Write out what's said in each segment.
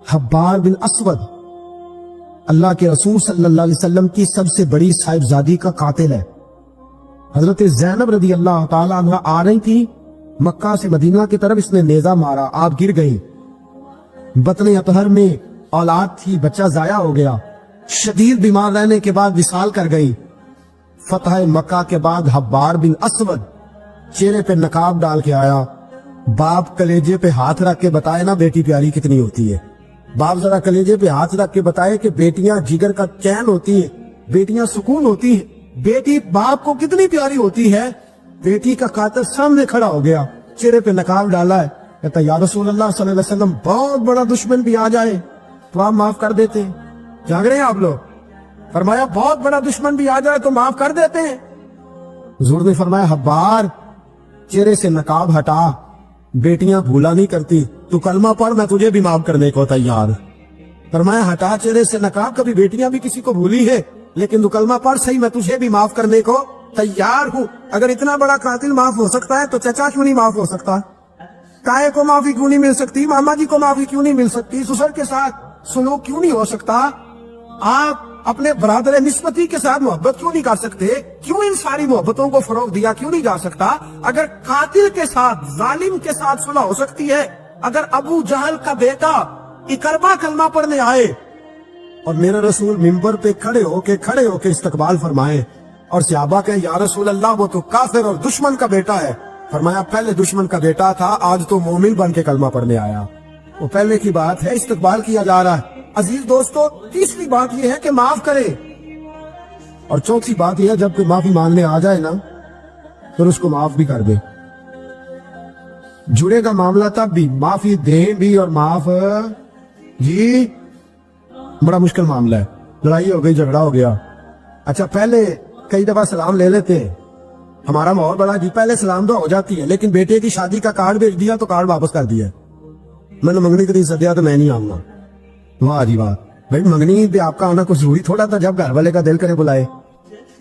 حبار بن اسود اللہ کے رسول صلی اللہ علیہ وسلم کی سب سے بڑی صاحبزادی کا قاتل ہے۔ حضرت زینب رضی اللہ تعالیٰ عنہ آ رہی تھی مکہ سے مدینہ کی طرف، اس نے نیزہ مارا، آپ گر گئی۔ بطن اطہر میں اولاد تھی، بچہ ضائع ہو گیا، شدید بیمار رہنے کے بعد وصال کر گئی۔ فتح مکہ کے بعد حبار بن اسود چہرے پہ نقاب ڈال کے آیا، باپ کلیجے پہ ہاتھ رکھ کے بتائے نا بیٹی پیاری کتنی ہوتی ہے۔ باپ ذرا کلیجے پہ ہاتھ رکھ کے بتائے کہ بیٹیاں جگر کا چین ہوتی ہیں، بیٹیاں سکون ہوتی ہیں، بیٹی باپ کو کتنی پیاری ہوتی ہے۔ بیٹی کا قاتل سامنے کھڑا ہو گیا، چہرے پہ نقاب ڈالا ہے، کہتا یا رسول اللہ صلی اللہ علیہ وسلم بہت بڑا دشمن بھی آ جائے تو آپ معاف کر دیتے ہیں۔ جاگ رہے ہیں آپ لوگ؟ فرمایا بہت بڑا دشمن بھی آ جائے تو معاف کر دیتے ہیں۔ حضور نے فرمایا حبار چہرے سے نقاب ہٹا، بیٹیاں بھولا نہیں کرتی، تو کلمہ پڑھ، میں تجھے بھی معاف کرنے کو تیار۔ فرمایا ہٹا چہرے سے نقاب، کبھی بیٹیاں بھی کسی کو بھولی ہے لیکن تو کلمہ پڑھ صحیح، میں تجھے بھی معاف کرنے کو تیار ہوں۔ اگر اتنا بڑا قاتل معاف ہو سکتا ہے تو چچا کیوں نہیں معاف ہو سکتا؟ تائے کو معافی کیوں نہیں مل سکتی؟ ماما جی کو معافی کیوں نہیں مل سکتی؟ سسر کے ساتھ سلوک کیوں نہیں ہو سکتا؟ آپ اپنے برادر نسبتی کے ساتھ محبت کیوں نہیں کر سکتے؟ کیوں ان ساری محبتوں کو فروغ دیا کیوں نہیں جا سکتا؟ اگر قاتل کے ساتھ، ظالم کے ساتھ صلح ہو سکتی ہے، اگر ابو جہل کا بیٹا اکرما کلمہ پڑھنے آئے اور میرا رسول منبر پہ کھڑے ہو کے استقبال فرمائے اور صحابہ کہیں یا رسول اللہ وہ تو کافر اور دشمن کا بیٹا ہے، فرمایا پہلے دشمن کا بیٹا تھا، آج تو مومن بن کے کلمہ پڑھنے آیا۔ وہ پہلے کی بات ہے، استقبال کیا جا رہا ہے۔ عزیز دوستو، تیسری بات یہ ہے کہ معاف کرے، اور چوتھی بات یہ ہے جب کوئی معافی مانگنے آ جائے نا پھر اس کو معاف بھی کر دے۔ جڑے گا معاملہ تب بھی، معافی دیں بھی اور معاف جی بڑا مشکل معاملہ ہے۔ لڑائی ہو گئی، جھگڑا ہو گیا، اچھا پہلے کئی دفعہ سلام لے لیتے ہیں، ہمارا ماحول بڑا جی پہلے سلام دعا ہو جاتی ہے، لیکن بیٹے کی شادی کا کارڈ بھیج دیا تو کارڈ واپس کر دیا، میں نے منگنی کے دن سدیا تو میں نہیں آؤں گا۔ واہ جی واہ، بھائی منگنی پہ آپ کا آنا کچھ ضروری تھوڑا تھا، جب گھر والے کا دل کرے بلائے۔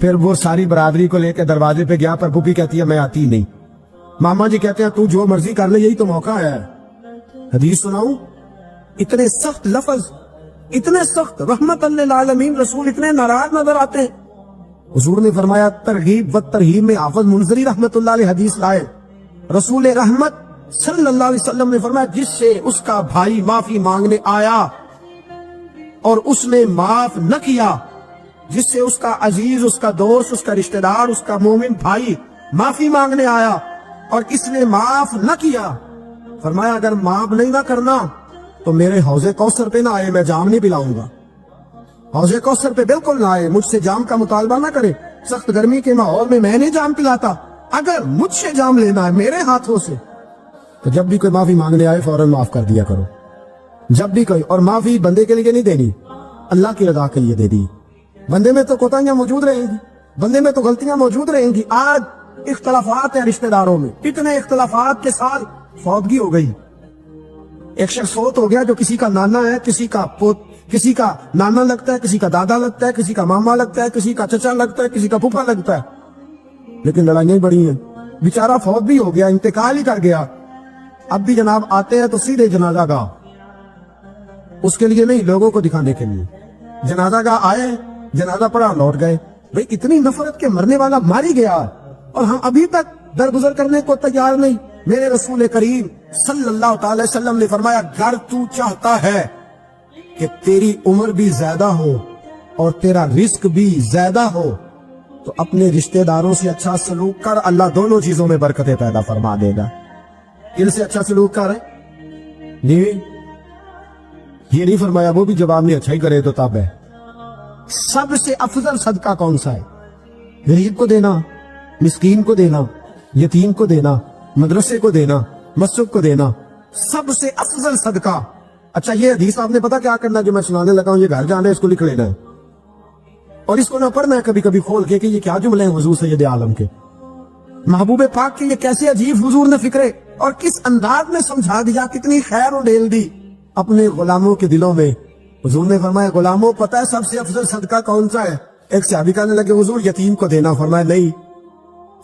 پھر وہ ساری برادری کو لے کے دروازے پہ گیا، پر پھوپھی کہتی ہے میں آتی نہیں، ماما جی کہتے ہیں تو جو مرضی کر لے، یہی تو موقع ہے۔ حدیث سناؤں، اتنے سخت لفظ، اتنے سخت، رحمت للعالمین رسول اتنے ناراض نظر آتے ہیں۔ حضور نے فرمایا ترغیب و ترہیب میں حافظ منذری رحمت اللہ علیہ حدیث لائے، رسول رحمت صلی اللہ علیہ وسلم نے فرمایا جس سے اس کا بھائی معافی مانگنے آیا اور اس نے معاف نہ کیا، جس سے اس کا عزیز، اس کا دوست، اس کا رشتہ دار، اس کا مومن بھائی معافی مانگنے آیا اور اس نے معاف نہ کیا، فرمایا اگر معاف نہیں نہ کرنا تو میرے حوض کوثر پہ نہ آئے، میں جام نہیں پلاؤں گا۔ حوض کوثر پہ بالکل نہ آئے، مجھ سے جام کا مطالبہ نہ کرے، سخت گرمی کے ماحول میں نہیں جام پلاتا، اگر مجھ سے جام لینا ہے میرے ہاتھوں سے تو جب بھی کوئی معافی مانگنے آئے فوراً معاف کر دیا کرو، جب بھی کوئی۔ اور معافی بندے کے لیے نہیں دینی، اللہ کی رضا کے لیے دے دی۔ بندے میں تو کوتاہیاں موجود رہیں گی، بندے میں تو غلطیاں موجود رہیں گی۔ آج اختلافات ہیں رشتہ داروں میں، اتنے اختلافات کے ساتھ فوتگی ہو گئی، ایک شخص فوت ہو گیا جو کسی کا نانا ہے، کسی کا پوت، کسی کا نانا لگتا ہے، کسی کا دادا لگتا ہے، کسی کا ماما لگتا ہے، کسی کا چچا لگتا ہے، کسی کا پھوپھا لگتا ہے، لیکن لڑائیاں بڑی ہیں۔ بیچارہ فوت بھی ہو گیا، انتقال ہی کر گیا، اب بھی جناب آتے ہیں تو سیدھے جنازہ گاہ، اس کے لیے نہیں، لوگوں کو دکھانے کے لیے۔ جنازہ گاہ آئے، جنازہ پڑھا، لوٹ گئے۔ بھئی اتنی نفرت کے مرنے والا ماری گیا اور ہم ابھی تک درگزر کرنے کو تیار نہیں۔ میرے رسول کریم صلی اللہ تعالی وسلم نے فرمایا اگر تو چاہتا ہے کہ تیری عمر بھی زیادہ ہو اور تیرا رزق بھی زیادہ ہو تو اپنے رشتہ داروں سے اچھا سلوک کر، اللہ دونوں چیزوں میں برکتیں پیدا فرما دے گا۔ ان سے اچھا سلوک کر نہیں، یہ نہیں فرمایا وہ بھی جواب نہیں اچھا ہی کرے تو تب ہے۔ سب سے افضل صدقہ کون سا ہے؟ غریب کو دینا، مسکین کو دینا، یتیم کو دینا، مدرسے کو دینا، مسجد کو دینا، سب سے افضل صدقہ۔ اچھا یہ حدیث آپ نے پتا کیا کرنا جو میں سنانے لگا ہوں، یہ گھر جانا ہے، اس کو لکھ لینا ہے اور اس کو نہ پڑھنا ہے کبھی کبھی کھول کے کہ یہ کیا جملے ہیں حضور سید عالم کے، محبوب پاک کے، یہ کیسے عجیب حضور نے فکرے اور کس انداز میں سمجھا دیا، کتنی خیر و ڈیل دی اپنے غلاموں کے دلوں میں۔ حضور نے فرمایا غلاموں پتہ ہے سب سے افضل صدقہ کون سا ہے؟ ایک صحابی کہنے لگے حضور یتیم کو دینا، فرمایا نہیں۔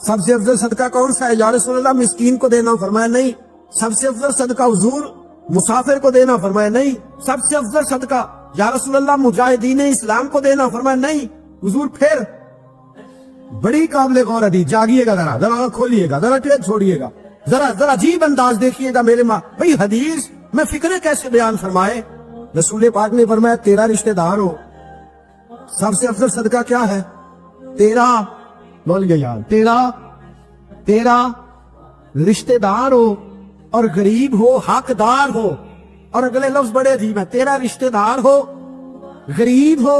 سب سے افضل صدقہ کون سا ہے یا رسول اللہ؟ مسکین کو دینا، فرمایا نہیں۔ سب سے افضل صدقہ حضور مسافر کو دینا، فرمایا نہیں۔ سب سے افضل صدقہ یا رسول اللہ مجاہدین اسلام کو دینا. فرمایا نہیں حضور. پھر بڑی قابل غور حدیث. جاگیے گا ذرا, ذرا کھولیے گا, ذرا ٹیپ چھوڑیے گا, ذرا عجیب انداز دیکھیے گا میرے ماں. بھئی حدیث میں فکرے کیسے بیان فرمائے. رسول پاک نے فرمایا تیرا رشتہ دار ہو, سب سے افضل صدقہ کیا ہے؟ تیرا, بول گیا یار, تیرا رشتہ دار ہو اور غریب ہو, حقدار ہو. اور اگلے لفظ بڑے عجیب ہیں, تیرا رشتہ دار ہو, غریب ہو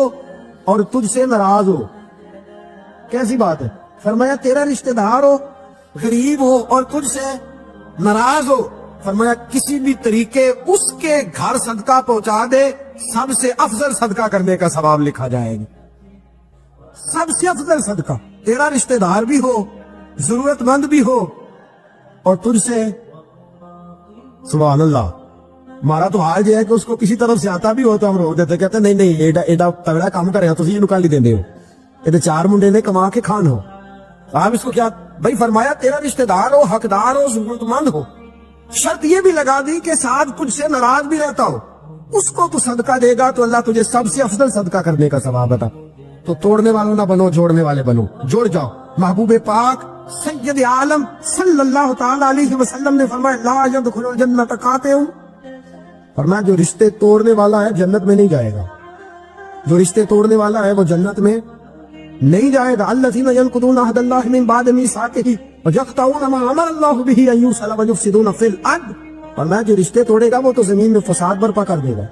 اور تجھ سے ناراض ہو. کیسی بات ہے؟ فرمایا تیرا رشتہ دار ہو, غریب ہو اور تجھ سے ناراض ہو. فرمایا کسی بھی طریقے اس کے گھر صدقہ پہنچا دے, سب سے افضل صدقہ کرنے کا ثواب لکھا جائے گا. سب سے افضل صدقہ. تیرا رشتہ دار بھی ہو, ضرورت مند بھی ہو اور تجھ سے, سبحان اللہ. ہمارا تو حال یہ ہے کہ اس کو کسی طرف سے آتا بھی ہو تو ہم روک دیتے, کہتے ہیں نہیں ایڈا تگڑا کام کرے تو یہ نکالی دیں ہو, یہ چار منڈے نے کما کے کھان ہو. آپ اس کو کیا بھائی فرمایا تیرا رشتہ دار ہو, حقدار ہو, ضرورت مند ہو. شرط یہ بھی لگا دی کہ ساتھ کچھ سے ناراض بھی رہتا ہو, اس کو تو صدقہ دے گا تو اللہ تجھے سب سے افضل صدقہ کرنے کا ثواب عطا. تو توڑنے والوں نہ بنو, جوڑنے والے بنو, جوڑ جاؤ. محبوب پاک سید عالم صلی اللہ تعالی علیہ وسلم نے فرمایا لا يدخل الجنت قاطع. فرمایا جو رشتے توڑنے والا ہے جنت میں نہیں جائے گا. جو رشتے توڑنے والا ہے وہ جنت میں نہیں جائے گا. الذین ینقضون عہد اللہ من بعد میثاقہ ویقطعون ما امر اللہ بہ ان یوصل ویفسدون فی الارض. فرمایا جو رشتے توڑے گا وہ تو زمین میں فساد برپا کر دے گا.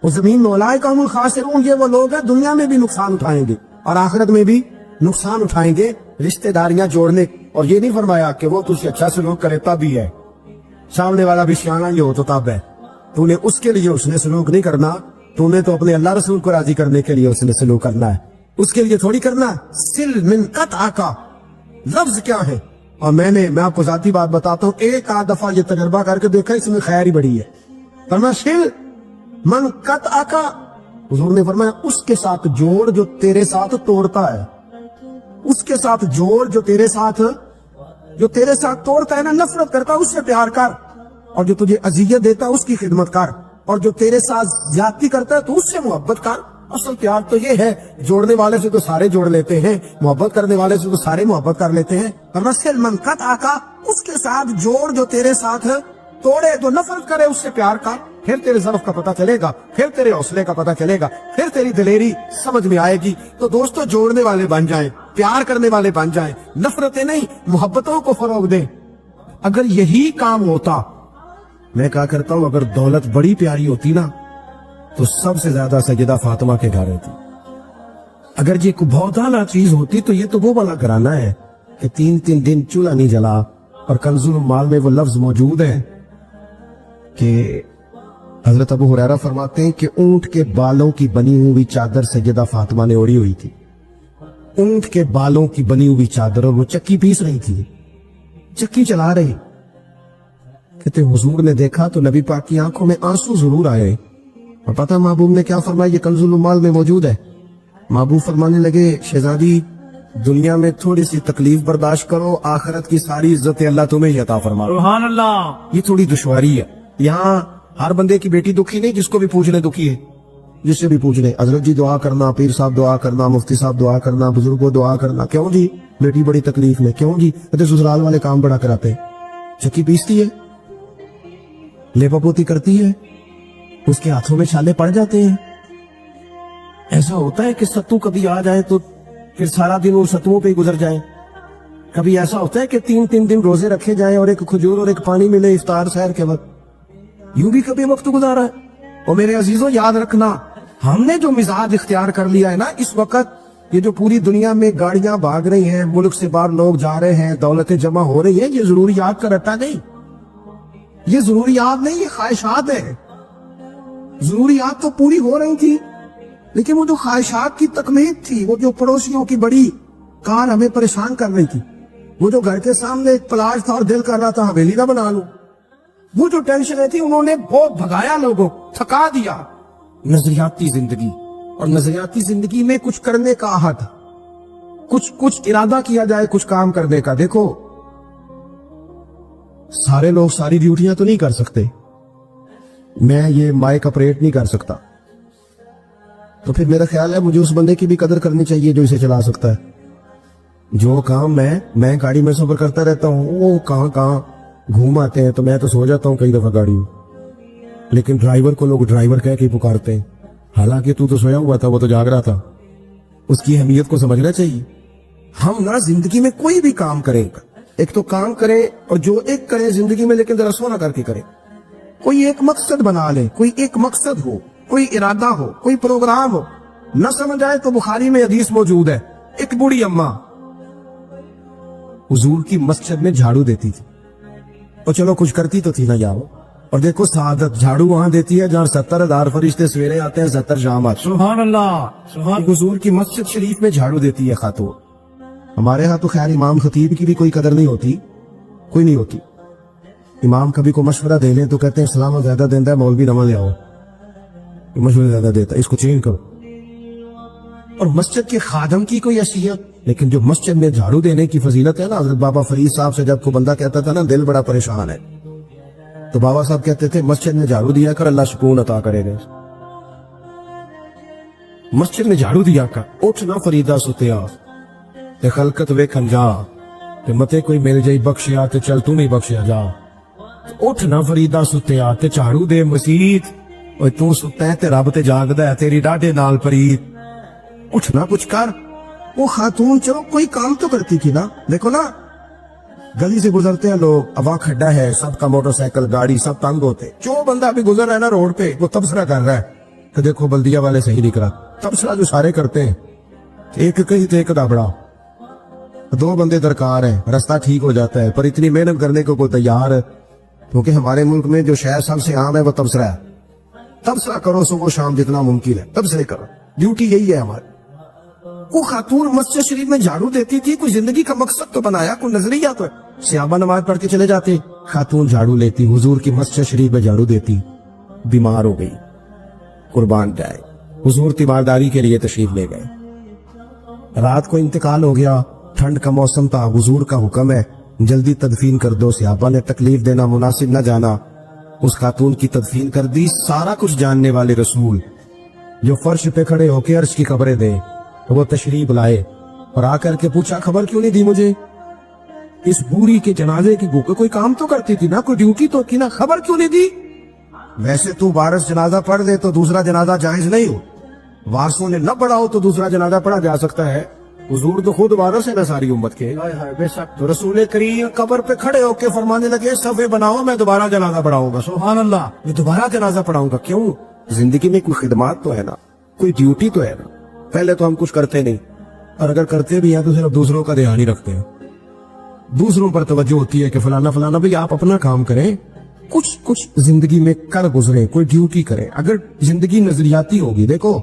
وہ زمین میں اولئک هم الخاسرون, یہ وہ لوگ ہیں دنیا میں بھی نقصان اٹھائیں گے اور آخرت میں بھی نقصان اٹھائیں گے. رشتہ داریاں جوڑنے, اور یہ نہیں فرمایا کہ وہ تجھ سے اچھا سلوک کرے تب بھی ہے, سامنے والا بھی سیانا یہ ہو تو تب ہے. تو نے اس کے لیے اس نے سلوک نہیں کرنا, تو نے تو اپنے اللہ رسول کو راضی کرنے کے لیے اس نے سلوک کرنا ہے, اس کے لیے تھوڑی کرنا. سل من قطع کا لفظ کیا ہے؟ اور میں آپ کو ذاتی بات بتاتا ہوں, ایک آدھ دفعہ یہ تجربہ کر کے دیکھا, اس میں خیر ہی بڑی ہے. فرمایا سل من قطع کا, حضور نے فرمایا اس کے ساتھ جوڑ جو تیرے ساتھ توڑتا ہے, اس کے ساتھ جوڑ جو تیرے ساتھ توڑتا ہے نا, نفرت کرتا اس سے پیار کر, اور جو تجھے اذیت دیتا ہے اس کی خدمت کر, اور جو تیرے ساتھ زیادتی کرتا ہے تو اس سے محبت کر. اصل پیار تو یہ ہے, جوڑنے والے سے تو سارے جوڑ لیتے ہیں, محبت کرنے والے سے تو سارے محبت کر لیتے ہیں. فرمایا من قطع کا, اس کے ساتھ جوڑ جو تیرے ساتھ توڑے, تو نفرت کرے اس سے پیار کر. پھر تیرے ضعف کا پتہ چلے گا, پھر تیرے حوصلے کا پتہ چلے گا, پھر تیری دلیری سمجھ میں آئے گی. تو دوستو جوڑنے والے بن جائیں, پیار کرنے والے بن جائیں, نفرتیں نہیں محبتوں کو فروغ دیں. اگر یہی کام ہوتا, میں کہا کرتا ہوں اگر دولت بڑی پیاری ہوتی نا تو سب سے زیادہ سیدہ فاطمہ کے گھر ہوتی. اگر یہ بہت اعلیٰ چیز ہوتی تو یہ تو وہ والا گھرانہ ہے کہ 3 دن چولہا نہیں جلا. اور کنز المال میں وہ لفظ موجود ہے کہ حضرت ابو ہریرہ فرماتے ہیں کہ اونٹ کے بالوں کی بنی ہوئی چادر سیدہ فاطمہ نے اوڑھی ہوئی تھی. اونٹ کے بالوں کی بنی ہوئی چادر, اور وہ چکی پیس رہی تھی, چکی چلا رہی. کہتے حضور نے دیکھا تو نبی پاک کی آنکھوں میں آنسو ضرور آئے. اور پتہ محبوب نے کیا فرمایا, یہ کنز المال میں موجود ہے. محبوب فرمانے لگے شہزادی دنیا میں تھوڑی سی تکلیف برداشت کرو, آخرت کی ساری عزت اللہ تمہیں عطا فرما. سبحان اللہ. یہ تھوڑی دشواری ہے. یہاں ہر بندے کی بیٹی دکھی نہیں, جس کو بھی پوچھ لے دکھی ہے, جس سے بھی پوچھ لے حضرت جی دعا کرنا, پیر صاحب دعا کرنا, مفتی صاحب دعا کرنا, بزرگوں دعا کرنا. کیوں جی بیٹی بڑی تکلیف میں, کیوں جی کہتے سسرال والے کام بڑا کراتے, چکی پیستی ہے, لیپا پوتی کرتی ہے, اس کے ہاتھوں میں چھالے پڑ جاتے ہیں. ایسا ہوتا ہے کہ ستو کبھی آ جائے تو پھر سارا دن وہ ستووں پہ ہی گزر جائے. کبھی ایسا ہوتا ہے کہ 3 دن روزے رکھے جائیں اور ایک کھجور اور ایک پانی ملے افطار سحر کے وقت. یوں بھی کبھی وقت گزارا ہے. اور میرے عزیزوں یاد رکھنا, ہم نے جو مزاج اختیار کر لیا ہے نا اس وقت, یہ جو پوری دنیا میں گاڑیاں بھاگ رہی ہیں, ملک سے باہر لوگ جا رہے ہیں, دولتیں جمع ہو رہی ہیں, یہ ضروریات کا رٹا نہیں, یہ ضروریات نہیں, یہ خواہشات ہیں. ضروریات تو پوری ہو رہی تھی, لیکن وہ جو خواہشات کی تکمیل تھی, وہ جو پڑوسیوں کی بڑی کار ہمیں پریشان کر رہی تھی, وہ جو گھر کے سامنے ایک پلاٹ تھا اور دل کر رہا تھا حویلی کا بنا لوں, وہ جو ٹینشنیں تھی انہوں نے بہت بھگایا, لوگوں تھکا دیا. نظریاتی زندگی, اور نظریاتی زندگی میں کچھ کرنے کا عہد, کچھ ارادہ کیا جائے کچھ کام کرنے کا. دیکھو سارے لوگ ساری ڈیوٹیاں تو نہیں کر سکتے, میں یہ مائک آپریٹ نہیں کر سکتا، تو پھر میرا خیال ہے مجھے اس بندے کی بھی قدر کرنی چاہیے جو اسے چلا سکتا ہے. جو کام میں گاڑی میں سفر کرتا رہتا ہوں، وہ کہاں گھوم آتے ہیں تو میں تو سو جاتا ہوں کئی دفعہ گاڑی میں، لیکن ڈرائیور کو لوگ ڈرائیور کہہ کے پکارتے ہیں، حالانکہ تو سویا ہوا تھا، وہ تو جاگ رہا تھا. اس کی اہمیت کو سمجھنا چاہیے. ہم نہ زندگی میں کوئی بھی کام کریں، ایک تو کام کریں اور جو ایک کریں زندگی میں، لیکن ذرا سونا کر کے کریں. کوئی ایک مقصد بنا لیں، کوئی ایک مقصد ہو، کوئی ارادہ ہو، کوئی پروگرام ہو. نہ سمجھ آئے تو بخاری میں حدیث موجود ہے، ایک بوڑھی اماں حضور کی مسجد میں جھاڑو دیتی تھی، اور چلو کچھ کرتی تو تھی نہ جاؤ. اور دیکھو سعادت جھاڑو وہاں دیتی ہے جہاں 70,000 فرشتے سویرے آتے ہیں، 70 شام آتے ہیں. سبحان اللہ، سبحان حضور کی مسجد شریف میں جھاڑو دیتی ہے خاتون. ہمارے ہاں تو خیر امام خطیب کی بھی کوئی قدر نہیں ہوتی، کوئی نہیں ہوتی. امام کبھی کو مشورہ دے لیں تو کہتے ہیں اسلام زیادہ دیتا ہے، مولوی نواں لے آؤ، مشورہ زیادہ دیتا ہے، اس کو چینج کرو. اور مسجد کے خادم کی کوئی حیثیت، لیکن جو مسجد میں جھاڑو دینے کی فضیلت ہے نا، حضرت بابا فرید صاحب سے جب کو بندہ کہتا تھا نا دل بڑا پریشان ہے، تو بابا صاحب کہتے تھے مسجد میں جھاڑو دیا کر، اللہ سکون عطا کرے گا. مسجد میں جھاڑو دیا کر. اٹھ نہ فریدا ستیا تے خلقت ویکھن جا، تے متے کوئی مل جائی بخشیا تے چل تو نہیں بخشیا جا. اٹھ نہ فریدا ستیا تے جھاڑو دے مسجد، اوے تو ستا ہے تے رب تے جاگدا ہے، تیری ڈاڈے نال پرید. اٹھ نہ کچھ کر. وہ خاتون چلو کوئی کام تو کرتی تھی نا. دیکھو نا گلی سے گزرتے ہیں لوگ، ابا کھڈا ہے، سب کا موٹر سائیکل گاڑی سب تنگ ہوتے، جو بندہ ابھی گزر رہا ہے نا روڈ پہ وہ تبصرہ کر رہا ہے کہ دیکھو بلدیہ والے صحیح نہیں کرا. تبصرہ جو سارے کرتے ہیں، ایک کہیں تو ایک دابڑا، 2 بندے درکار ہیں، رستہ ٹھیک ہو جاتا ہے. پر اتنی محنت کرنے کو کوئی تیار ہے، کیونکہ ہمارے ملک میں جو شہر سب سے عام ہے وہ تبصرہ ہے. تبصرہ کرو صبح شام جتنا ممکن ہے، تبصرے کرو، ڈیوٹی یہی ہے ہماری. وہ خاتون مسجد شریف میں جھاڑو دیتی تھی، کوئی زندگی کا مقصد تو بنایا، کوئی نظریہ تو ہے. صحابہ نماز پڑھ کے چلے جاتے، خاتون جھاڑو لیتی، حضور کی مسجد شریف میں جھاڑو دیتی. بیمار ہو گئی، قربان جائے، حضور تیمارداری کے لیے تشریف لے گئے. رات کو انتقال ہو گیا، ٹھنڈ کا موسم تھا، حضور کا حکم ہے جلدی تدفین کر دو. صحابہ نے تکلیف دینا مناسب نہ جانا، اس خاتون کی تدفین کر دی. سارا کچھ جاننے والے رسول جو فرش پہ کھڑے ہو کے عرش کی خبریں دے، وہ تشریف لائے اور آ کر کے پوچھا خبر کیوں نہیں دی مجھے؟ اس بوڑھی کے جنازے کی بھوک، کوئی کام تو کرتی تھی نا، کوئی ڈیوٹی تو کی نا، خبر کیوں نہیں دی؟ ویسے تو وارث جنازہ پڑھ دے تو دوسرا جنازہ جائز نہیں ہو، وارثوں نے نہ پڑھا ہو تو دوسرا جنازہ پڑھا جا سکتا ہے. حضور تو خود وارث ہے نا ساری امت کے. تو رسول کریم قبر پہ کھڑے ہو کے فرمانے لگے صفے بناؤ، میں دوبارہ جنازہ پڑھاؤں گا. سبحان اللہ، میں دوبارہ جنازہ پڑھاؤں گا. کیوں؟ زندگی میں کوئی خدمات تو ہے نا، کوئی ڈیوٹی تو ہے نا. پہلے تو ہم کچھ کرتے نہیں، اور اگر کرتے بھی ہیں تو صرف دوسروں کا دھیان ہی رکھتے ہیں. دوسروں پر توجہ ہوتی ہے کہ فلانا فلانا. بھی آپ اپنا کام کریں، کچھ زندگی میں کر گزریں، کوئی ڈیوٹی کریں. اگر زندگی نظریاتی ہوگی، دیکھو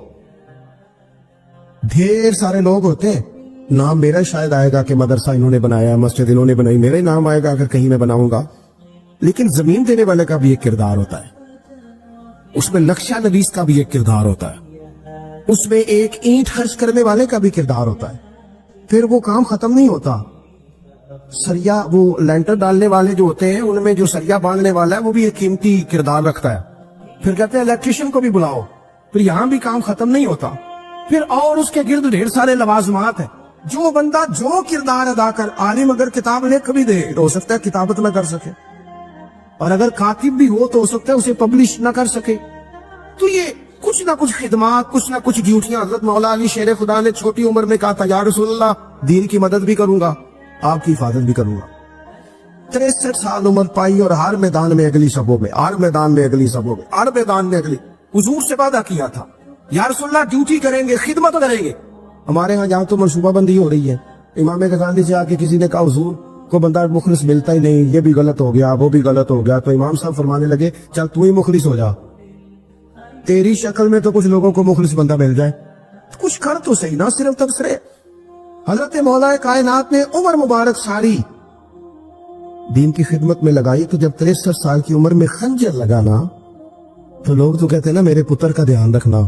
ڈھیر سارے لوگ ہوتے ہیں، نام میرا شاید آئے گا کہ مدرسہ انہوں نے بنایا، مسجد انہوں نے بنائی، میرے نام آئے گا اگر کہیں میں بناؤں گا. لیکن زمین دینے والے کا بھی ایک کردار ہوتا ہے، اس میں نقشہ نویس کا بھی ایک کردار ہوتا ہے، اس میں ایک اینٹ خرچ کرنے والے کا بھی کردار ہوتا ہے. پھر وہ کام ختم نہیں ہوتا. سریا، وہ لینٹر ڈالنے والے جو ہوتے ہیں ان میں جو سریا باندھنے والا ہے وہ بھی ایک قیمتی کردار رکھتا ہے. پھر کہتے ہیں الیکٹریشین کو بھی بلاؤ. پھر یہاں بھی کام ختم نہیں ہوتا. پھر اور اس کے گرد ڈھیر سارے لوازمات ہیں. جو بندہ جو کردار ادا کر، عالم اگر کتاب لکھ بھی دے تو ہو سکتا ہے کتابت نہ کر سکے، اور اگر کاتب بھی ہو تو ہو سکتا ہے اسے پبلش نہ کر سکے. تو یہ کچھ نہ کچھ خدمات، کچھ نہ کچھ ڈیوٹیاں. حضرت مولا علی شیر خدا نے چھوٹی عمر میں کہا تھا یا رسول اللہ دین کی مدد بھی کروں گا، آپ کی حفاظت بھی کروں گا. 63 سال عمر پائی اور ہر میدان میں اگلی شبوں میں، ہر میدان میں اگلی شبوں میں، ہر میدان میں اگلی. حضور سے وعدہ کیا تھا یا رسول اللہ ڈیوٹی کریں گے، خدمت کریں گے. ہمارے ہاں جہاں تو منصوبہ بندی ہو رہی ہے. امام غزالی سے آ کے کسی نے کہا حضور کو بندہ مخلص ملتا ہی نہیں، یہ بھی غلط ہو گیا، وہ بھی غلط ہو گیا. تو امام صاحب فرمانے لگے چل تو ہی مخلص ہو جا، تیری شکل میں تو کچھ لوگوں کو مخلص بندہ مل جائے، کچھ کر تو صحیح، نہ صرف تبصرے. حضرت مولا کائنات نے عمر مبارک ساری دین کی خدمت میں لگائی. تو جب 63 سال کی عمر میں خنجر لگانا تو لوگ تو کہتے ہیں نا میرے پتر کا دھیان رکھنا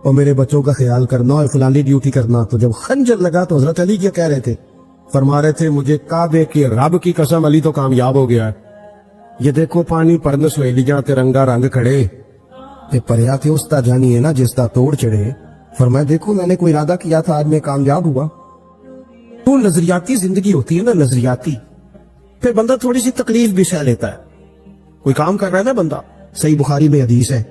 اور میرے بچوں کا خیال کرنا اور فلانی ڈیوٹی کرنا. تو جب خنجر لگا تو حضرت علی کیا کہہ رہے تھے؟ فرما رہے تھے مجھے کعبے کے رب کی قسم علی تو کامیاب ہو گیا ہے. یہ دیکھو پانی پرن سہیلیاں تے رنگا رنگ کھڑے تے پریا تے اس دا جانی ہے نا جس دا توڑ چڑھے. فرمایا دیکھو میں نے کوئی ارادہ کیا تھا آج میں کامیاب ہوا. تو نظریاتی زندگی ہوتی ہے نا, نظریاتی, پھر بندہ تھوڑی سی تکلیف بھی سہ لیتا ہے. کوئی کام کر رہا ہے نا بندہ, صحیح بخاری میں حدیث ہے,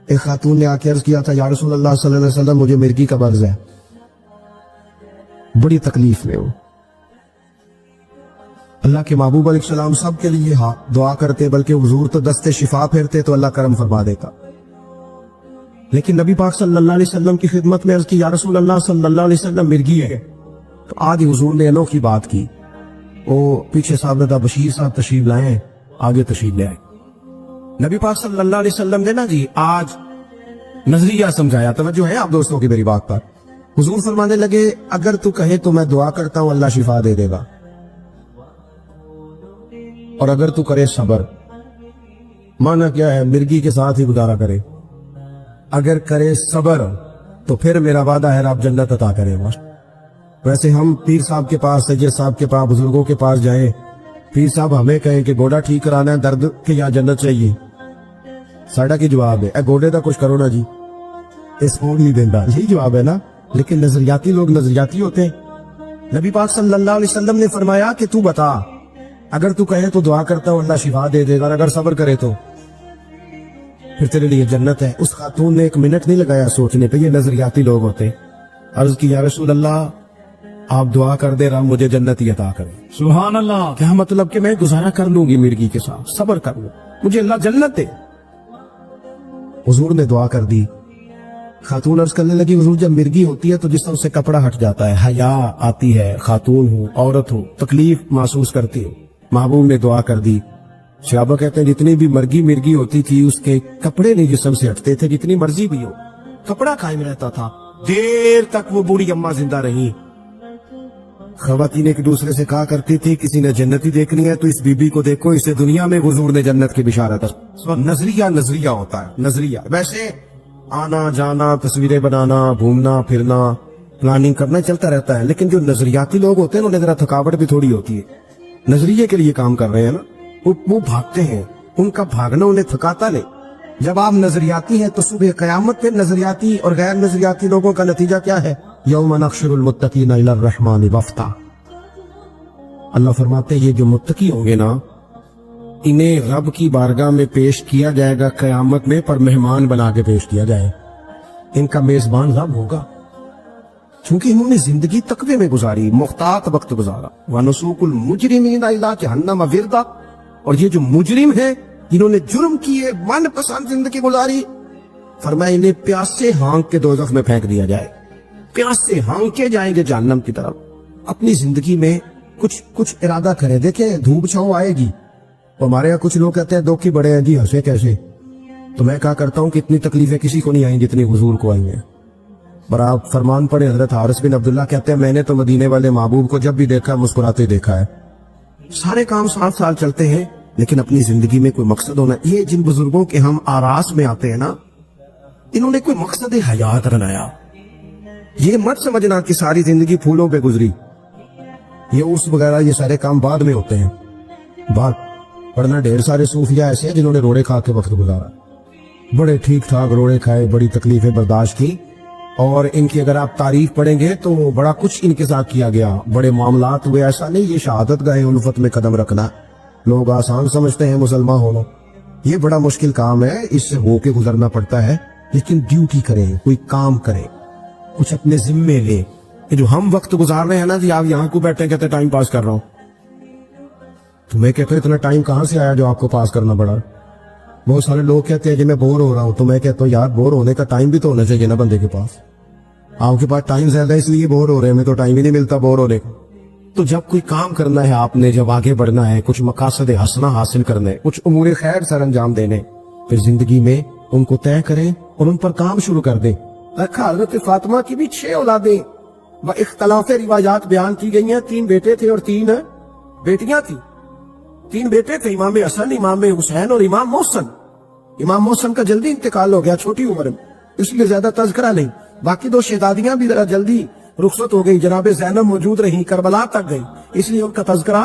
ایک خاتون نے آ کے عرض کیا تھا یا رسول اللہ صلی اللہ علیہ وسلم مجھے مرگی کا مرض ہے, بڑی تکلیف میں ہوں. اللہ کے محبوب علیہ السلام سب کے لیے دعا کرتے, بلکہ حضور تو دست شفا پھیرتے تو اللہ کرم فرما دیتا. لیکن نبی پاک صلی اللہ علیہ وسلم کی خدمت میں عرض کی یا رسول اللہ صلی اللہ علیہ وسلم مرگی ہے. تو آج حضور نے انوکھی بات کی, وہ پیچھے صاحب ندہ بشیر صاحب تشریف لائے, آگے تشریف لے آئے. نبی پاک صلی اللہ علیہ وسلم نے نا جی آج نظریہ سمجھایا. توجہ ہے آپ دوستوں کی میری بات پر. حضور فرمانے لگے اگر تو کہے تو میں دعا کرتا ہوں اللہ شفا دے دے گا, اور اگر تو کرے صبر, مانا کیا ہے مرگی کے ساتھ ہی گزارا کرے, اگر کرے صبر تو پھر میرا وعدہ ہے رب جنت عطا کرے گا. ویسے ہم پیر صاحب کے پاس, سید صاحب کے پاس, بزرگوں کے پاس جائیں, پیر صاحب ہمیں کہیں کہ گوڑا ٹھیک کرانا ہے درد کے یا جنت چاہیے, ساڑھا کی جواب ہے اے گوڑے دا کچھ کرو نا جی, اس کو نہیں دینا, یہی جواب ہے نا. لیکن نظریاتی لوگ نظریاتی ہوتے ہیں. نبی پاک صلی اللہ علیہ وسلم نے فرمایا کہ تو بتا, اگر تو کہے تو دعا کرتا ہوں اللہ شفا دے دے گا, اور اگر صبر کرے تو پھر تیرے لیے جنت ہے. اس خاتون نے ایک منٹ نہیں لگایا سوچنے پہ, یہ نظریاتی لوگ ہوتے. عرض کی یا رسول اللہ آپ دعا کر دے رب مجھے جنت ہی عطا کرے. سبحان اللہ. کیا مطلب کہ میں گزارا کر لوں گی مرگی کے ساتھ, صبر کر لوں, مجھے اللہ جنت دے. حضور نے دعا کر دی. خاتون عرض کرنے لگی حضور جب مرگی ہوتی ہے تو جس طرح سے کپڑا ہٹ جاتا ہے, حیا آتی ہے, خاتون ہو عورت ہو تکلیف محسوس کرتی ہو. محبوب نے دعا کر دی. صحابہ کہتے ہیں جتنی بھی مرگی ہوتی تھی اس کے کپڑے نہیں جسم سے ہٹتے تھے, جتنی مرضی بھی ہو کپڑا قائم رہتا تھا. دیر تک وہ بوڑھی اماں زندہ رہی. خواتین ایک دوسرے سے کہا کرتی تھی کسی نے جنتی دیکھنی ہے تو اس بی بی کو دیکھو, اسے دنیا میں حضور نے جنت کی بشارت. نظریہ ہوتا ہے, نظریہ. ویسے آنا جانا, تصویریں بنانا, گھومنا پھرنا, پلاننگ کرنا چلتا رہتا ہے. لیکن جو نظریاتی لوگ ہوتے ہیں انہیں ذرا تھکاوٹ بھی تھوڑی ہوتی ہے. نظریے کے لیے کام کر رہے ہیں نا, وہ بھاگتے ہیں, ان کا بھاگنا انہیں تھکاتا نہیں. جب آپ نظریاتی ہیں تو صبح قیامت پہ نظریاتی اور غیر نظریاتی لوگوں کا نتیجہ کیا ہے؟ یوم نحشر المتقین الی الرحمن وفدا. اللہ فرماتے ہیں یہ جو متقی ہوں گے نا انہیں رب کی بارگاہ میں پیش کیا جائے گا قیامت میں, پر مہمان بنا کے پیش کیا جائے. ان کا میزبان رب ہوگا, چونکہ انہوں نے زندگی تقوی میں گزاری, محتاط وقت گزارا. وَنُسُوقُ الْمُجْرِمِينَ إِلَىٰ جَهَنَّمَ وِرْدًا. اور یہ جو مجرم ہیں جنہوں نے جرم کیے, من پسند زندگی گزاری, فرمایا انہیں پیاس سے ہانک کے دوزخ میں پھینک دیا جائے. پیاس سے ہانکے جائیں گے جہنم کی طرف. اپنی زندگی میں کچھ ارادہ کریں. دیکھیں دھوپ چھاؤں آئے گی. ہمارے یہاں کچھ لوگ کہتے ہیں دو کی بڑے ہیں جی, ہنسے کیسے. تو میں کہا کرتا ہوں کہ اتنی تکلیفیں کسی کو نہیں آئیں جتنی حضور کو آئی ہیں. اور آپ فرمان پڑھیں, حضرت حارث بن عبداللہ کہتے ہیں میں نے تو مدینے والے محبوب کو جب بھی دیکھا مسکراتے دیکھا ہے. سارے کام 7 سال چلتے ہیں لیکن اپنی زندگی میں کوئی مقصد ہونا. یہ جن بزرگوں کے ہم آراس میں آتے ہیں نا, انہوں نے کوئی مقصد حیات بنایا. یہ مت سمجھنا کہ ساری زندگی پھولوں پہ گزری. یہ اس وغیرہ یہ سارے کام بعد میں ہوتے ہیں. بعد پڑھنا ڈھیر سارے صوفیاء ایسے ہیں جنہوں نے روڑے کھا کے وقت گزارا, بڑے ٹھیک ٹھاک روڑے کھائے, بڑی تکلیفیں برداشت کی, اور ان کی اگر آپ تعریف پڑھیں گے تو بڑا کچھ ان کے ساتھ کیا گیا, بڑے معاملات ہوئے. ایسا نہیں یہ شہادت گاہ الفت میں قدم رکھنا لوگ آسان سمجھتے ہیں مسلمان ہونا, یہ بڑا مشکل کام ہے, اس سے ہو کے گزرنا پڑتا ہے. لیکن ڈیوٹی کریں, کوئی کام کریں, کچھ اپنے ذمے لیں. یہ جو ہم وقت گزار رہے ہیں نا جی, آپ یہاں کو بیٹھے کہتے ٹائم پاس کر رہا ہوں, تو میں کہتا ہوں اتنا ٹائم کہاں سے آیا جو آپ کو پاس کرنا پڑا. بہت سارے لوگ کہتے ہیں کہ میں بور ہو رہا ہوں, تو میں کہتا ہوں یار بور ہونے کا ٹائم بھی تو ہونا چاہیے نا بندے کے پاس. آپ کے پاس ٹائم زیادہ اس لیے بور ہو رہے ہیں, میں تو ٹائم ہی نہیں ملتا بور ہونے کا. تو جب کوئی کام کرنا ہے آپ نے, جب آگے بڑھنا ہے, کچھ مقاصد حسنہ حاصل کرنے, کچھ امور خیر سر انجام دینے, پھر زندگی میں ان کو طے کریں اور ان پر کام شروع کر دیں. حضرت فاطمہ کی بھی 6 اولادیں اختلاف روایات بیان کی گئی ہیں. 3 بیٹے تھے اور 3 بیٹیاں تھیں. 3 بیٹے تھے, امام حسن, امام حسین اور امام محسن. امام محسن کا جلدی انتقال ہو گیا چھوٹی عمر میں, اس لیے زیادہ تذکرہ نہیں. باقی 2 شہزادیاں بھی ذرا جلدی رخصت ہو گئی. جناب زینب موجود رہی, کربلا تک گئی, اس لیے ان کا تذکرہ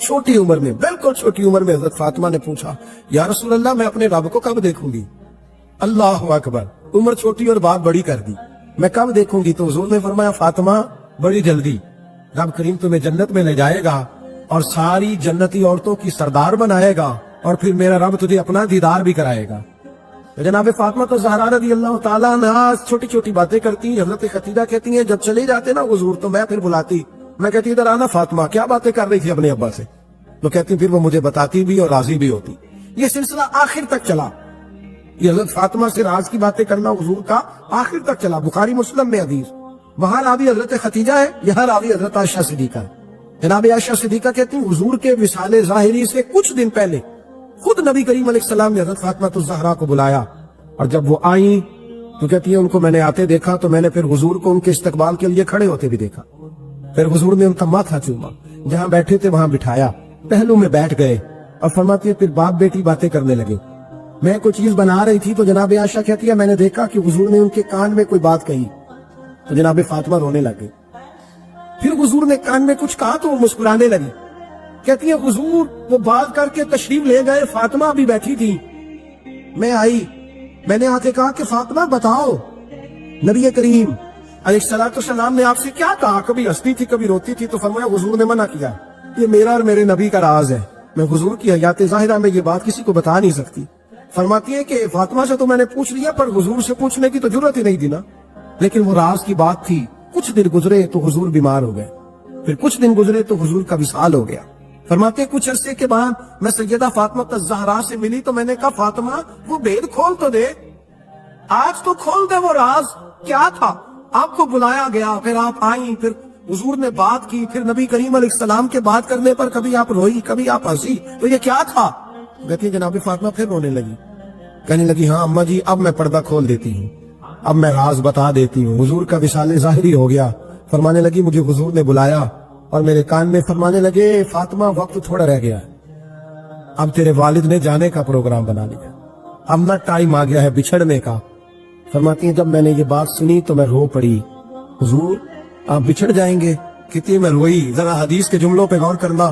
چھوٹی عمر میں، بالکل چھوٹی عمر میں حضرت فاطمہ نے پوچھا یا رسول اللہ میں اپنے رب کو کب دیکھوں گی؟ اللہ اکبر، عمر چھوٹی اور بات بڑی کر دی، میں کب دیکھوں گی؟ تو حضور نے فرمایا فاطمہ بڑی جلدی، رب کریم تمہیں جنت میں لے جائے گا اور ساری جنتی عورتوں کی سردار بنائے گا، اور پھر میرا رب تجھے اپنا دیدار بھی کرائے گا۔ جناب فاطمہ تو زہرا رضی اللہ تعالیٰ عنہا چھوٹی چھوٹی باتیں کرتی ہیں۔ حضرت خدیجہ کہتی ہیں جب چلے جاتے نا حضور تو میں پھر بلاتی، میں کہتی ادھر آنا فاطمہ، کیا باتیں کر رہی تھی اپنے ابا سے؟ تو کہتی پھر وہ مجھے بتاتی بھی اور راضی بھی ہوتی۔ یہ سلسلہ آخر تک چلا، یہ حضرت فاطمہ سے راز کی باتیں کرنا حضور کا آخر تک چلا۔ بخاری مسلم میں حدیث، وہاں راوی حضرت خدیجہ ہے، یہاں راوی حضرت عائشہ صدیقہ ہے۔ جناب عائشہ صدیقہ کہتی ہیں حضور کے وصال ظاہری سے کچھ دن پہلے خود نبی کریم علیہ السلام نے حضرت فاطمہ الزہرا کو بلایا، اور جب وہ آئیں تو کہتی ہیں ان کو میں نے آتے دیکھا تو میں نے پھر حضور کو ان کے استقبال کے لیے کھڑے ہوتے بھی دیکھا، پھر حضور نے ان کا ماتھا چوما، جہاں بیٹھے تھے وہاں بٹھایا، پہلو میں بیٹھ گئے، اور فرماتی ہے پھر باپ بیٹی باتیں کرنے لگے۔ میں کوئی چیز بنا رہی تھی تو جناب عائشہ کہتی ہے میں نے دیکھا کہ حضور نے ان کے کان میں کوئی بات کہی، تو جناب فاطمہ رونے لگے۔ پھر حضور نے کان میں کچھ کہا تو وہ مسکرانے لگی، کہتی ہے حضور وہ بات کر کے تشریف لے گئے، فاطمہ بھی بیٹھی تھی، میں آئی، میں نے آ کے کہا کہ فاطمہ بتاؤ نبی کریم علیہ السلام نے آپ سے کیا کہا؟ کبھی ہنستی تھی کبھی روتی تھی، تو فرمایا حضور نے منع کیا، یہ میرا اور میرے نبی کا راز ہے، میں حضور کی حیات ظاہرہ میں یہ بات کسی کو بتا نہیں سکتی۔ فرماتی ہے کہ فاطمہ سے تو میں نے پوچھ لیا پر حضور سے پوچھنے کی تو ضرورت ہی نہیں تھی نا، لیکن وہ راز کی بات تھی۔ کچھ دن گزرے تو حضور بیمار ہو گئے، پھر کچھ دن گزرے تو حضور کا وصال ہو گیا۔ فرماتے ہیں کچھ عرصے کے بعد میں سیدہ فاطمہ الزہرا سے ملی تو میں نے کہا فاطمہ وہ بید کھول تو دے، آج تو کھول دے وہ راز کیا تھا؟ آپ کو بلایا گیا، پھر آپ آئیں، پھر حضور نے بات کی، پھر نبی کریم علیہ السلام کے بات کرنے پر کبھی آپ روئی کبھی آپ ہنسی، تو یہ کیا تھا؟ کہتی جناب فاطمہ پھر رونے لگی، کہنے لگی ہاں اماں جی اب میں پردہ کھول دیتی ہوں، اب میں راز بتا دیتی ہوں۔ حضور کا وصال ظاہری ہو گیا، فرمانے لگی مجھے حضور نے بلایا اور میرے کان میں فرمانے لگے فاطمہ وقت تھوڑا رہ گیا، اب تیرے والد نے جانے کا پروگرام بنا لیا، اب نہ ٹائم آ گیا ہے بچھڑنے کا۔ فرماتی ہیں جب میں نے یہ بات سنی تو میں رو پڑی، حضور آپ بچھڑ جائیں گے؟ کتنی میں روئی، ذرا حدیث کے جملوں پہ غور کرنا۔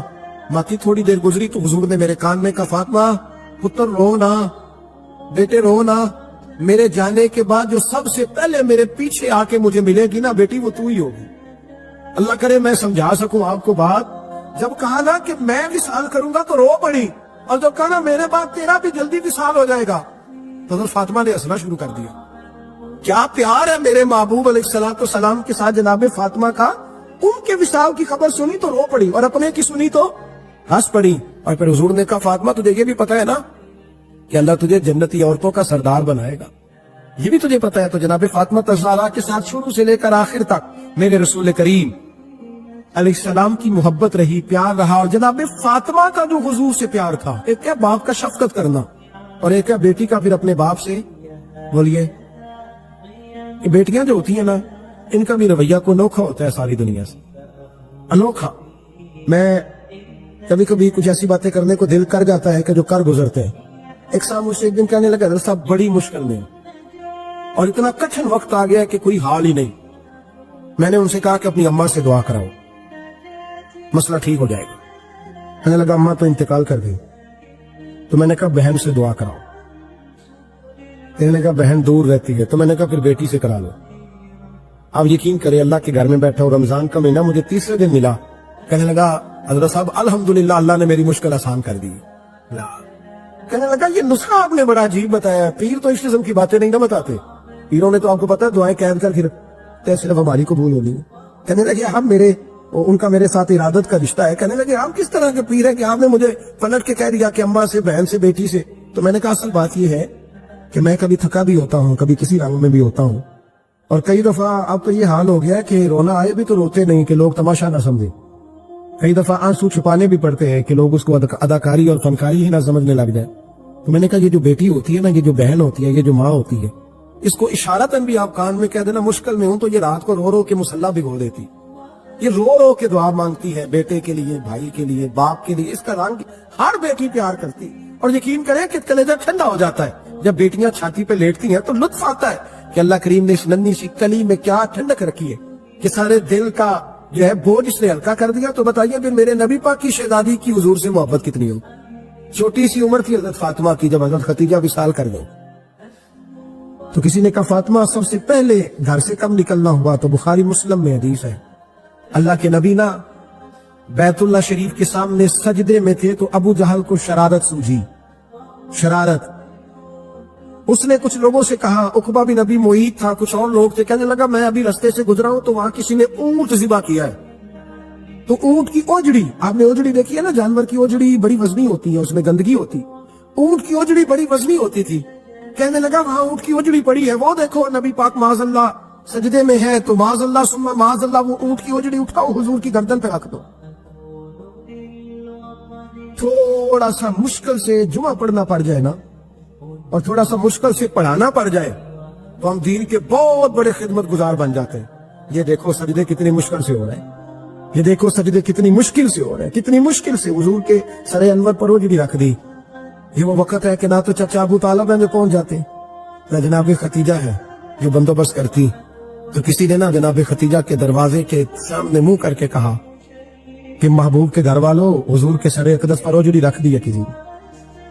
ماتی تھوڑی دیر گزری تو حضور نے میرے کان میں کہا فاطمہ پتر رو نہ، بیٹے رو نہ، میرے جانے کے بعد جو سب سے پہلے میرے پیچھے آ کے مجھے ملے گی نا بیٹی وہ تو ہی ہوگی۔ اللہ کرے میں سمجھا سکوں آپ کو بات، جب کہا نا کہ میں وصال کروں گا تو رو پڑی، اور جب کہا نا میرے بعد تیرا بھی جلدی وصال ہو جائے گا تو حضرت فاطمہ نے ہنسنا شروع کر دیا۔ کیا پیار ہے میرے محبوب علیہ السلام کے ساتھ جناب فاطمہ کا، ان کے وصال کی خبر سنی تو رو پڑی اور اپنے کی سنی تو ہنس پڑی۔ اور پھر حضور نے کہا فاطمہ تجھے یہ بھی پتا ہے نا کہ اللہ تجھے جنتی عورتوں کا سردار بنائے گا، یہ بھی تجھے پتا ہے؟ تو جناب فاطمہ الزہرا کے ساتھ شروع سے لے کر آخر تک میرے رسول کریم علیہ السلام کی محبت رہی، پیار رہا۔ اور جناب فاطمہ کا جو حضور سے پیار تھا، ایک ہے باپ کا شفقت کرنا اور ایک ہے بیٹی کا پھر اپنے باپ سے، بولیے بیٹیاں جو ہوتی ہیں نا ان کا بھی رویہ کو انوکھا ہوتا ہے ساری دنیا سے، انوکھا۔ میں کبھی کبھی کچھ ایسی باتیں کرنے کو دل کر جاتا ہے کہ جو کر گزرتے ہیں۔ ایک صاحب مجھ سے ایک دن کہنے لگا حضرت صاحب بڑی مشکل میں اور اتنا کٹھن وقت آ گیا کہ کوئی حال ہی نہیں۔ میں نے ان سے کہا کہ اپنی اماں سے دعا کراؤ، مسئلہ ٹھیک ہو جائے گا۔ کہنے لگا اماں تو انتقال کر گئی۔ تو میں نے کہا بہن سے دعا کراؤ۔ کہنے لگا بہن دور رہتی ہے۔ تو میں نے کہا پھر بیٹی سے کرا لو۔ آپ یقین کریں اللہ کے گھر میں بیٹھا ہوں، رمضان کا مہینہ مجھے تیسرے دن ملا۔ کہنے لگا حضرت صاحب الحمدللہ اللہ نے میری مشکل آسان کر دی۔ کہنے لگا یہ نسخہ آپ نے بڑا عجیب بتایا، پیر تو اس قسم کی باتیں نہیں نہ بتاتے، پیروں نے تو آپ کو پتا ہے دعائیں قید کر کے صرف ہماری قبول ہونی ہے۔ کہنے لگے ہم ان کا میرے ساتھ ارادت کا رشتہ ہے۔ کہنے لگے آپ کس طرح کے پیر ہیں کہ آپ نے مجھے پلٹ کے کہہ دیا کہ اماں سے، بہن سے، بیٹی سے؟ تو میں نے کہا اصل بات یہ ہے کہ میں کبھی تھکا بھی ہوتا ہوں، کبھی کسی رنگ میں بھی ہوتا ہوں، اور کئی دفعہ اب تو یہ حال ہو گیا کہ رونا آئے بھی تو روتے نہیں کہ لوگ تماشا نہ سمجھے، کئی دفعہ آنسو چھپانے بھی پڑتے ہیں کہ لوگ اس کو اداکاری اور فنکاری ہی نہ سمجھنے لگ جائے۔ تو میں نے کہا یہ جو بیٹی ہوتی ہے نا، یہ جو بہن ہوتی ہے، یہ جو ماں ہوتی ہے، اس کو اشارتاً بھی آپ کان میں کہہ دینا مشکل میں ہوں تو یہ رات کو رو رو کے مصلی بھگو دیتی، یہ رو رو کے دعا مانگتی ہے بیٹے کے لیے، بھائی کے لیے، باپ کے لیے۔ اس کا رنگ ہر بیٹی پیار کرتی، اور یقین کریں کہ کلیجہ ٹھنڈا ہو جاتا ہے جب بیٹیاں چھاتی پہ لیٹتی ہیں تو لطف آتا ہے کہ اللہ کریم نے اس ننھی سی کلی میں کیا ٹھنڈک رکھی ہے کہ سارے دل کا جو ہے بوجھ اس نے ہلکا کر دیا، تو بتائیے پھر میرے نبی پاک کی شہزادی کی حضور سے محبت کتنی ہو۔ چھوٹی سی عمر تھی حضرت فاطمہ کی جب حضرت خدیجہ وصال کر گئے، تو کسی نے کہا فاطمہ سب سے پہلے گھر سے کب نکلنا ہوا؟ تو بخاری مسلم میں حدیث ہے، اللہ کے نبی نا بیت اللہ شریف کے سامنے سجدے میں تھے تو ابو جہل کو شرارت سوجی، شرارت۔ اس نے کچھ لوگوں سے کہا، عقبہ بن ابی معیط تھا، کچھ اور لوگ تھے، کہنے لگا میں ابھی رستے سے گزرا ہوں تو وہاں کسی نے اونٹ ذبح کیا ہے۔ تو اونٹ کی اوجڑی، آپ نے اوجڑی دیکھی ہے نا، جانور کی اوجڑی بڑی وزنی ہوتی ہے، اس میں گندگی ہوتی، اونٹ کی اوجڑی بڑی وزنی ہوتی تھی۔ کہنے لگا وہاں اونٹ کی اوجڑی پڑی ہے، وہ دیکھو نبی پاک معاذ اللہ سجدے میں ہے، تو معاذ اللہ ثم معاذ اللہ وہ اونٹ کی اوجڑی اٹھاؤ حضور کی گردن پہ رکھ دو۔ تھوڑا سا مشکل سے جمعہ پڑھنا پڑ جائے نا، اور تھوڑا سا مشکل سے پڑھانا پڑ جائے، تو ہم دین کے بہت بڑے خدمت گزار بن جاتے ہیں۔ یہ دیکھو سجدے کتنی مشکل سے ہو رہے ہیں، یہ دیکھو سجدے کتنی مشکل سے ہو رہے ہیں، کتنی مشکل سے حضور کے سر انور پر اوجڑی رکھ دی۔ یہ وہ وقت ہے کہ نہ تو چچا ابو طالب میں پہنچ جاتے، نہ جناب خدیجہ ہے جو بندوبست کرتی، تو کسی نے نہ جناب خدیجہ کے دروازے کے سامنے منہ کر کے کہا کہ محبوب کے گھر والوں حضور کے سر اقدس پر اوجڑی رکھ دی ہے کسی نے،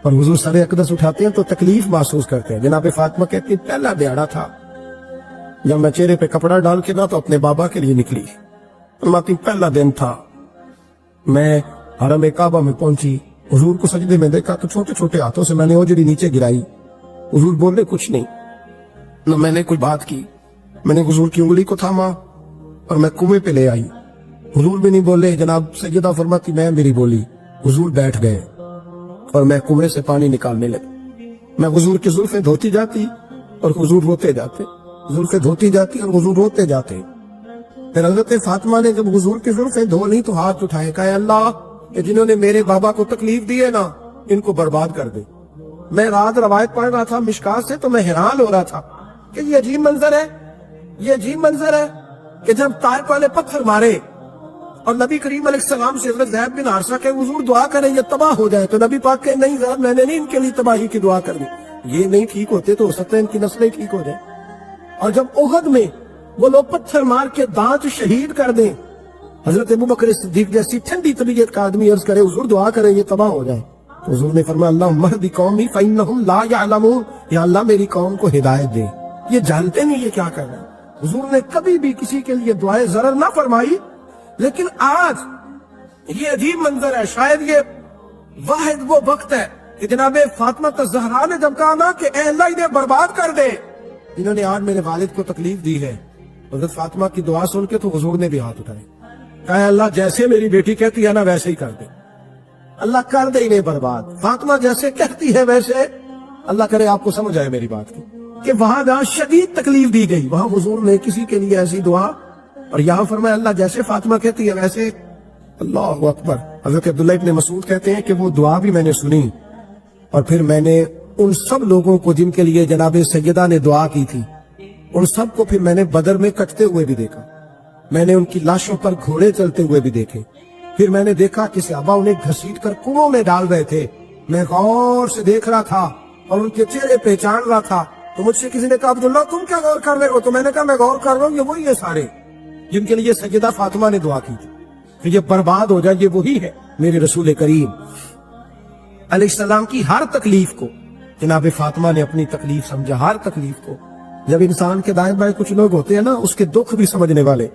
اور حضور سر اقدس اٹھاتے ہیں تو تکلیف محسوس کرتے ہیں۔ جناب فاطمہ کہتی پہلا دیہڑا تھا جب میں چہرے پہ کپڑا ڈال کے نہ تو اپنے بابا کے لیے نکلی، فرماتی پہلا دن تھا، میں حرم کعبہ میں پہنچی، حضور کو سجدے میں دیکھا تو چھوٹے چھوٹے ہاتھوں سے میں نے اوجڑی نیچے گرائی، حضور بولے کچھ نہیں، نہ میں نے کوئی بات کی، میں نے حضور کی انگلی کو تھاما اور میں کنویں پہ لے آئی، حضور بھی نہیں بولے، جناب سیدہ فرماتی میں میری بولی، حضور بیٹھ گئے اور میں کنویں سے پانی نکالنے لگی، میں حضور کی زلفیں دھوتی جاتی اور حضور روتے جاتے، زلفیں دھوتی جاتی اور حضور روتے جاتے۔ پھر حضرت فاطمہ نے جب حضور کی زلفیں دھو لی تو ہاتھ اٹھائے، کہا اے اللہ کہ جنہوں نے میرے بابا کو تکلیف دی ہے نا ان کو برباد کر دے۔ میں رات روایت پڑھ رہا تھا مشکات سے تو میں حیران ہو رہا تھا کہ یہ عجیب منظر ہے، یہ عجیب منظر ہے کہ جب طائف والے پتھر مارے اور نبی کریم علیہ السلام سے حضرت زید بن حارثہ کہ حضور دعا کریں یہ تباہ ہو جائے، تو نبی پاک کہ نہیں زید میں نے نہیں ان کے لیے تباہی کی دعا کرنی، یہ نہیں ٹھیک ہوتے تو ہو سکتا ہے ان کی نسلیں ٹھیک ہو جائیں۔ اور جب احد میں وہ لوگ پتھر مار کے دانت شہید کر دیں، حضرت ابوبکر صدیق جیسی ٹھنڈی طبیعت کا آدمی عرض کرے حضور دعا کریں یہ تباہ ہو جائے، تو حضور نے فرمایا اللہم اہد قومی فإنہم لا یعلمون، یا اللہ میری قوم کو ہدایت دے، یہ جانتے نہیں یہ کیا کر رہے ہیں۔ حضور نے کبھی بھی کسی کے لیے دعائے ضرر نہ فرمائی، لیکن آج یہ عجیب منظر ہے، شاید یہ واحد وہ وقت ہے کہ جناب فاطمہ الزہرا نے جب کہا نا کہ اے اللہ انہیں برباد کر دے جنہوں نے آج میرے والد کو تکلیف دی ہے، حضرت فاطمہ کی دعا سن کے تو حضور نے بھی ہاتھ اٹھائے، کہا اے اللہ جیسے میری بیٹی کہتی ہے نا ویسے ہی کر دے، اللہ کر دے انہیں برباد، فاطمہ جیسے کہتی ہے ویسے، اللہ کرے آپ کو سمجھ آئے میری بات کی کہ وہاں جہاں شدید تکلیف دی گئی وہاں حضور نے کسی کے لیے ایسی دعا، اور یہاں فرمایا اللہ جیسے فاطمہ کہتی ہے ویسے، اللہ اکبر۔ حضرت عبداللہ ابن مسعود کہتے ہیں کہ وہ دعا بھی میں نے سنی، اور پھر میں نے ان سب لوگوں کو جن کے لیے جناب سیدہ نے دعا کی تھی ان سب کو پھر میں نے بدر میں کٹتے ہوئے بھی دیکھا، میں نے ان کی لاشوں پر گھوڑے چلتے ہوئے بھی دیکھے، پھر میں نے دیکھا کہ صحابہ انہیں گھسیٹ کر کنووں میں ڈال رہے تھے، میں غور سے دیکھ رہا تھا اور ان کے چہرے پہچان رہا تھا، تو مجھ سے کسی نے کہا عبداللہ تم کیا غور کر رہے ہو؟ تو میں نے کہا میں غور کر رہا ہوں یہ وہی ہے سارے جن کے لیے سیدہ فاطمہ نے دعا کی تھی کہ یہ برباد ہو جائے، یہ وہی ہے میرے رسول کریم علیہ السلام کی ہر تکلیف کو جناب فاطمہ نے اپنی تکلیف سمجھا، ہر تکلیف کو۔ جب انسان کے دائیں بائیں کچھ لوگ ہوتے ہیں نا اس کے دکھ بھی سمجھنے والے،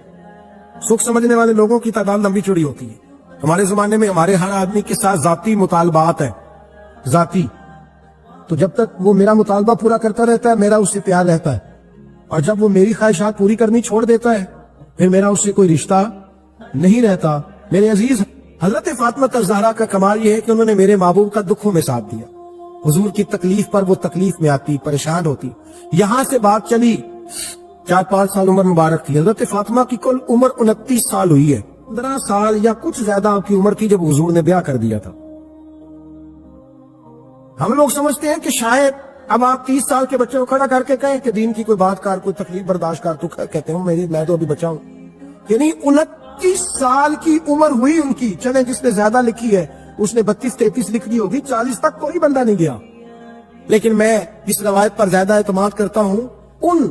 سکھ سمجھنے والے لوگوں کی تعداد لمبی چوڑی ہوتی ہے۔ ہمارے زمانے میں ہمارے ہر آدمی کے ساتھ ذاتی مطالبات ہیں، ذاتی، تو جب تک وہ میرا مطالبہ پورا کرتا رہتا ہے میرا اس سے پیار رہتا ہے، اور جب وہ میری خواہشات پوری کرنی چھوڑ دیتا ہے پھر میرا اس سے کوئی رشتہ نہیں رہتا۔ میرے عزیز حضرت فاطمہ الزہرا کا کمال یہ ہے کہ انہوں نے میرے محبوب کا دکھوں میں ساتھ دیا، حضور کی تکلیف پر وہ تکلیف میں آتی، پریشان ہوتی۔ یہاں سے بات چلی 4-5 سال عمر مبارک تھی، حضرت فاطمہ کی کل عمر 29 سال ہوئی ہے، 15 سال یا کچھ زیادہ آپ کی عمر تھی جب حضور نے بیاہ کر دیا تھا۔ ہم لوگ سمجھتے ہیں کہ شاید اب آپ 30 سال کے بچے کو کھڑا کر کے کہیں کہ دین کی کوئی بات کر، کوئی تکلیف برداشت کر، تو کہتے ہوں میں تو ابھی بچہ ہوں، یعنی 29 سال کی عمر ہوئی ان کی۔ چلیں جس نے زیادہ لکھی ہے اس نے 32-33 لکھ دی ہوگی، 40 تک کوئی بندہ نہیں گیا، لیکن میں اس روایت پر زیادہ اعتماد کرتا ہوں ان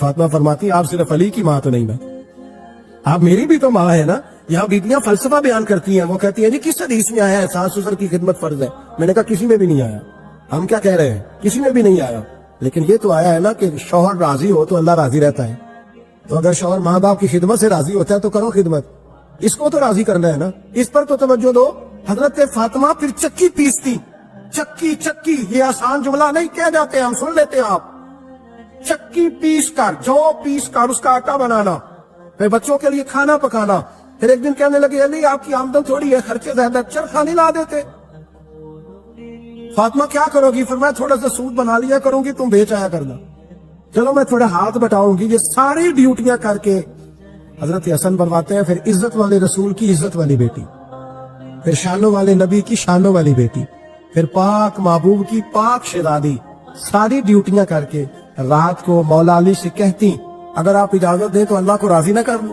فاطمہ فرماتی آپ صرف علی کی ماں تو نہیں میں، آپ میری بھی تو ماں ہے نا. یہاں بیٹیاں فلسفہ بیان کرتی ہیں، وہ کہتی ہیں جی کس حدیث میں آیا ہے ساس سسر کی خدمت فرض ہے؟ میں نے کہا کسی میں بھی نہیں آیا. ہم کیا کہہ رہے ہیں؟ کسی میں بھی نہیں آیا، لیکن یہ تو آیا ہے نا کہ شوہر راضی ہو تو اللہ راضی رہتا ہے. تو اگر شوہر ماں باپ کی خدمت سے راضی ہوتا ہے تو کرو خدمت، اس کو تو راضی کرنا ہے نا. اس پر تو توجہ دو. حضرت فاطمہ پھر چکی پیستی. چکی چکی یہ آسان جملہ نہیں کہہ جاتے، ہم سن لیتے ہیں. آپ چکی پیس کر، جو پیس کر اس کا آٹا بنانا، پھر بچوں کے لیے کھانا پکانا. پھر ایک دن کہنے لگے علی آپ کی آمدن تھوڑی ہے، خرچے زیادہ، چرخا نہیں لا دیتے. فاطمہ کیا کرو گی؟ فرمایا تھوڑا سا سود بنا لیا کروں گی، تم بیچ آیا کرنا. چلو میں تھوڑا ہاتھ بٹاؤں گی. یہ ساری ڈیوٹیاں کر کے حضرت حسن بنواتے ہیں پھر عزت والے رسول کی عزت والی بیٹی، پھر شانوں والے نبی کی شانوں والی بیٹی، پھر پاک محبوب کی پاک شہزادی. ساری ڈیوٹیاں کر کے رات کو مولا علی سے کہتی اگر آپ اجازت دیں تو اللہ کو راضی نہ کر لوں.